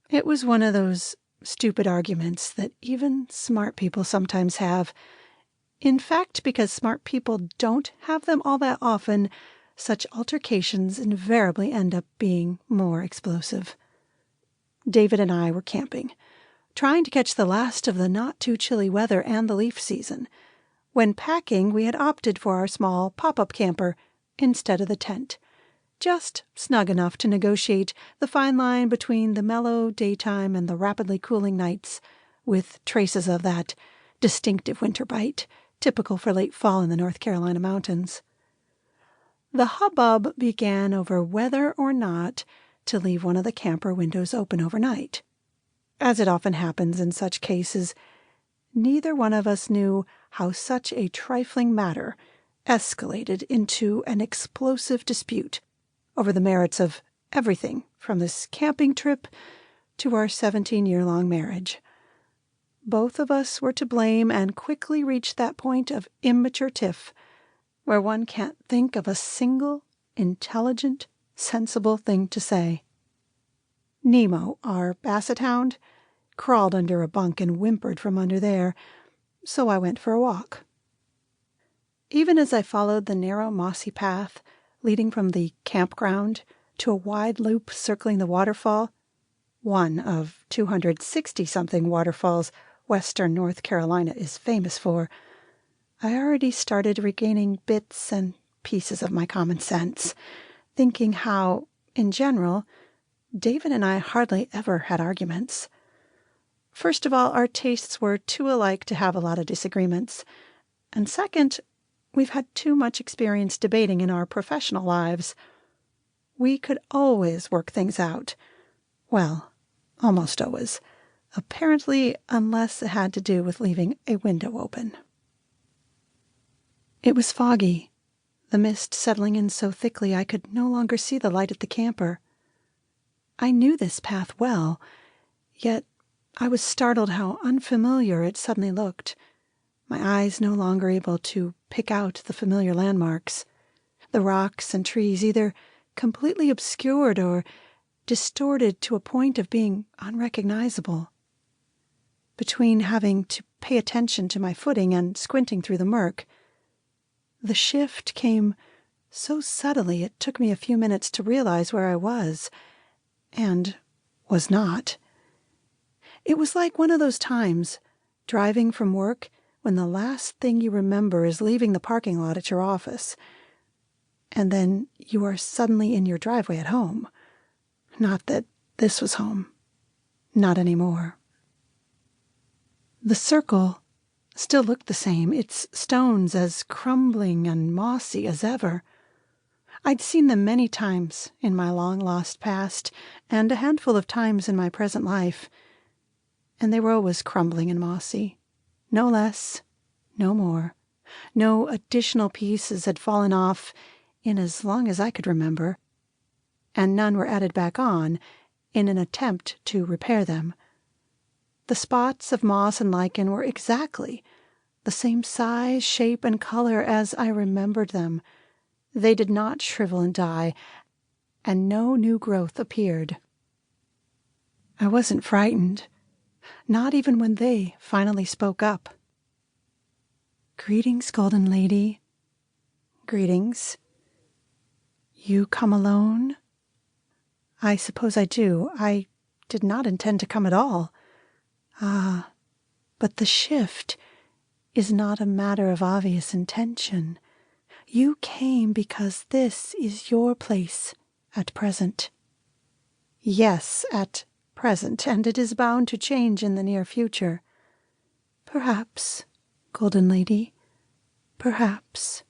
It was one of those stupid arguments that even smart people sometimes have. In fact, because smart people don't have them all that often, such altercations invariably end up being more explosive. David and I were camping, trying to catch the last of the not-too-chilly weather and the leaf season. When packing, we had opted for our small pop-up camper instead of the tent, just snug enough to negotiate the fine line between the mellow daytime and the rapidly cooling nights, with traces of that distinctive winter bite, typical for late fall in the North Carolina mountains. The hubbub began over whether or not to leave one of the camper windows open overnight. As it often happens in such cases, neither one of us knew how such a trifling matter escalated into an explosive dispute over the merits of everything from this camping trip to our 17-year-long marriage. Both of us were to blame and quickly reached that point of immature tiff where one can't think of a single intelligent, sensible thing to say. Nemo, our basset hound, crawled under a bunk and whimpered from under there, so I went for a walk. Even as I followed the narrow mossy path leading from the campground to a wide loop circling the waterfall, one of 260-something waterfalls western North Carolina is famous for, I already started regaining bits and pieces of my common sense, thinking how, in general, David and I hardly ever had arguments. First of all, our tastes were too alike to have a lot of disagreements. And second, we've had too much experience debating in our professional lives. We could always work things out. Well, almost always. Apparently, unless it had to do with leaving a window open. It was foggy, the mist settling in so thickly I could no longer see the light at the camper. I knew this path well, yet I was startled how unfamiliar it suddenly looked, my eyes no longer able to pick out the familiar landmarks, the rocks and trees either completely obscured or distorted to a point of being unrecognizable. Between having to pay attention to my footing and squinting through the murk, the shift came so subtly it took me a few minutes to realize where I was, and was not. It was like one of those times, driving from work, when the last thing you remember is leaving the parking lot at your office, and then you are suddenly in your driveway at home. Not that this was home. Not anymore. The circle still looked the same, its stones as crumbling and mossy as ever. I'd seen them many times in my long-lost past, and a handful of times in my present life, and they were always crumbling and mossy. No less, no more. No additional pieces had fallen off in as long as I could remember, and none were added back on in an attempt to repair them. The spots of moss and lichen were exactly the same size, shape, and color as I remembered them. They did not shrivel and die, and no new growth appeared. I wasn't frightened, not even when they finally spoke up. "Greetings, Golden Lady." "Greetings. You come alone?" "I suppose I do. I did not intend to come at all." "Ah, but the shift is not a matter of obvious intention. You came because this is your place at present." "Yes, at present, and it is bound to change in the near future." "Perhaps, Golden Lady, perhaps."